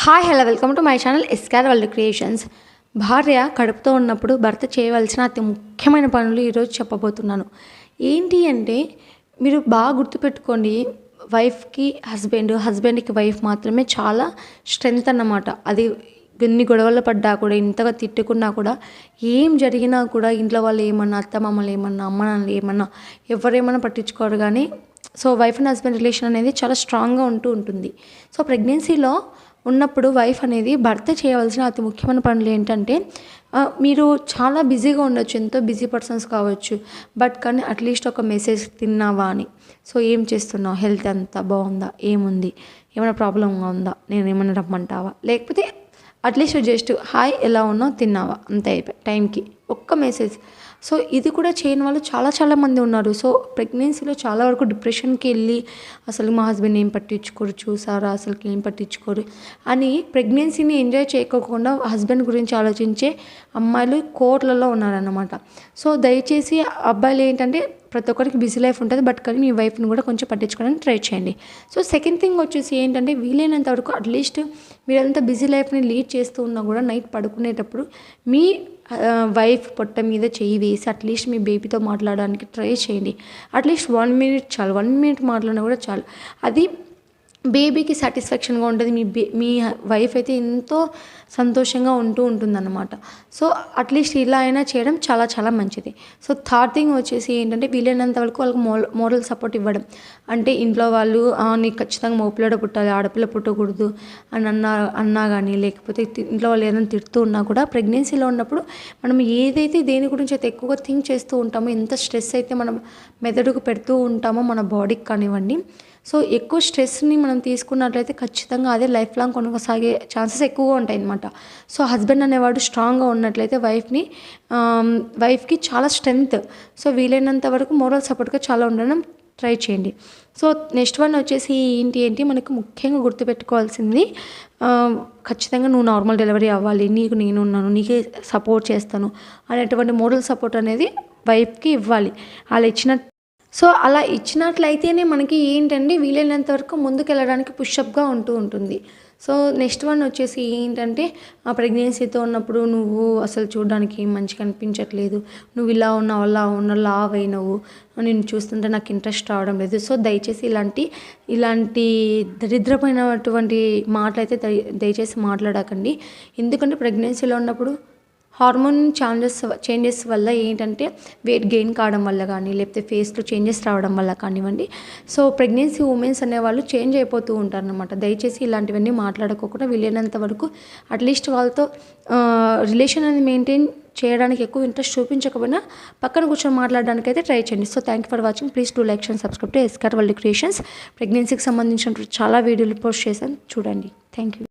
Hi hello welcome to my channel Escar world creations. భార్య కడుపుతో ఉన్నప్పుడు భర్త చేయవలసిన అతి ముఖ్యమైన పనులు ఈరోజు చెప్పబోతున్నాను. ఏంటి అంటే మీరు బాగా గుర్తుపెట్టుకోండి, వైఫ్కి హస్బెండ్కి వైఫ్ మాత్రమే చాలా స్ట్రెంగ్త్ అన్నమాట. అది ఎన్ని గొడవలు పడ్డా కూడా, ఇంతగా తిట్టుకున్నా కూడా, ఏం జరిగినా కూడా ఇంట్లో వాళ్ళు ఏమన్నా, అత్తమామలు ఏమన్నా, అమ్మ నాన్నలు ఏమన్నా, ఎవరేమన్నా పట్టించుకోరు. కానీ so wife and husband relation అనేది చాలా స్ట్రాంగ్గా ఉంటుంది. సో ప్రెగ్నెన్సీలో ఉన్నప్పుడు వైఫ్ అనేది భర్త చేయవలసిన అతి ముఖ్యమైన పనులు ఏంటంటే, మీరు చాలా బిజీగా ఉండొచ్చు, ఎంతో బిజీ పర్సన్స్ కావచ్చు, బట్ కానీ అట్లీస్ట్ ఒక మెసేజ్ తిన్నావా అని, సో ఏం చేస్తున్నావు, హెల్త్ అంతా బాగుందా, ఏముంది, ఏమైనా ప్రాబ్లంగా ఉందా, నేను ఏమైనా రమ్మంటావా, లేకపోతే అట్లీస్ట్ జస్ట్ హాయ్ ఎలా ఉన్నావు, తిన్నావా, అంతే అయిపోయి టైంకి ఒక్క మెసేజ్. సో ఇది కూడా చేయని వాళ్ళు చాలా మంది ఉన్నారు. సో ప్రెగ్నెన్సీలో చాలా వరకు డిప్రెషన్కి వెళ్ళి అసలు మా హస్బెండ్ ఏం పట్టించుకోరు, చూసారా అసలుకి ఏం పట్టించుకోరు అని ప్రెగ్నెన్సీని ఎంజాయ్ చేయకోకుండా హస్బెండ్ గురించి ఆలోచించే అమ్మాయిలు కోట్లలో ఉన్నారన్నమాట. సో దయచేసి అబ్బాయిలు ఏంటంటే ప్రతి ఒక్కరికి బిజీ లైఫ్ ఉంటుంది, బట్ కానీ మీ వైఫ్ని కూడా కొంచెం పట్టించుకోవడానికి ట్రై చేయండి. సో సెకండ్ థింగ్ వచ్చేసి ఏంటంటే, వీలైనంత వరకు అట్లీస్ట్ మీరంతా బిజీ లైఫ్ని లీడ్ చేస్తూ ఉన్నా కూడా నైట్ పడుకునేటప్పుడు మీ వైఫ్ పొట్ట మీద చేయి వేసి అట్లీస్ట్ మీ బేబీతో మాట్లాడడానికి ట్రై చేయండి. అట్లీస్ట్ 1 minute చాలు, 1 minute మాట్లాడినా కూడా చాలు. అది బేబీకి సాటిస్ఫాక్షన్గా ఉంటుంది. మీ వైఫ్ అయితే ఎంతో సంతోషంగా ఉంటుందన్నమాట. సో అట్లీస్ట్ ఇలా అయినా చేయడం చాలా మంచిది. సో థర్డ్ థింగ్ వచ్చేసి ఏంటంటే, వీలైనంత వరకు వాళ్ళకి మోరల్ సపోర్ట్ ఇవ్వడం. అంటే ఇంట్లో వాళ్ళు నీకు ఖచ్చితంగా మగపిల్లడ పుట్టాలి, ఆడపిల్ల పుట్టకూడదు అని అన్నా కానీ, లేకపోతే ఇంట్లో వాళ్ళు ఏదైనా తిడుతూ ఉన్నా కూడా, ప్రెగ్నెన్సీలో ఉన్నప్పుడు మనం ఏదైతే దేని గురించి అయితే ఎక్కువగా థింక్ చేస్తూ ఉంటామో, ఎంత స్ట్రెస్ అయితే మనం మెదడుకు పెడుతూ ఉంటామో మన బాడీకి కానివ్వండి, సో ఎక్కువ స్ట్రెస్ని మనం తీసుకున్నట్లయితే ఖచ్చితంగా అదే లైఫ్ లాంగ్ కొనసాగే ఛాన్సెస్ ఎక్కువగా ఉంటాయి అన్నమాట. సో హస్బెండ్ అనేవాడు స్ట్రాంగ్గా ఉన్నట్లయితే వైఫ్కి చాలా స్ట్రెంగ్త్. సో వీలైనంత వరకు మోరల్ సపోర్ట్గా చాలా ఉండడం ట్రై చేయండి. సో నెక్స్ట్ వన్ వచ్చేసి ఏంటి మనకు ముఖ్యంగా గుర్తుపెట్టుకోవాల్సింది, ఖచ్చితంగా నువ్వు నార్మల్ డెలివరీ అవ్వాలి, నీకు నేను ఉన్నాను, నీకే సపోర్ట్ చేస్తాను అనేటువంటి మోరల్ సపోర్ట్ అనేది వైఫ్కి ఇవ్వాలి. అలా ఇచ్చినట్లయితేనే మనకి ఏంటంటే వీలైనంత వరకు ముందుకెళ్ళడానికి పుషప్గా ఉంటుంది. సో నెక్స్ట్ వన్ వచ్చేసి ఏంటంటే, ఆ ప్రెగ్నెన్సీతో ఉన్నప్పుడు నువ్వు అసలు చూడడానికి ఏం మంచిగా అనిపించట్లేదు, నువ్వు ఇలా ఉన్నావు అలా ఉన్నావు, లావ్ అయినవు, నేను చూస్తుంటే నాకు ఇంట్రెస్ట్ రావడం లేదు. సో దయచేసి ఇలాంటి దరిద్రమైనటువంటి మాటలు అయితే దయచేసి మాట్లాడకండి. ఎందుకంటే ప్రెగ్నెన్సీలో ఉన్నప్పుడు హార్మోన్ చేంజెస్ వల్ల ఏంటంటే వెయిట్ గెయిన్ కావడం వల్ల కానీ, లేకపోతే ఫేస్లో చేంజెస్ రావడం వల్ల కానివ్వండి, సో ప్రెగ్నెన్సీ ఉమెన్స్ అనేవాళ్ళు చేంజ్ అయిపోతూ ఉంటారు అనమాట. దయచేసి ఇలాంటివన్నీ మాట్లాడుకోకుండా వీలైనంత వరకు అట్లీస్ట్ వాళ్ళతో రిలేషన్ అనేది మెయింటైన్ చేయడానికి ఎక్కువ ఇంట్రెస్ట్ చూపించకపోయినా పక్కన కూర్చొని మాట్లాడడానికి అయితే ట్రై చేయండి. So thank you for watching. Please do like and subscribe to Escar world creations. ప్రెగ్నెన్సీకి సంబంధించిన చాలా వీడియోలు పోస్ట్ చేశాను, చూడండి. Thank you.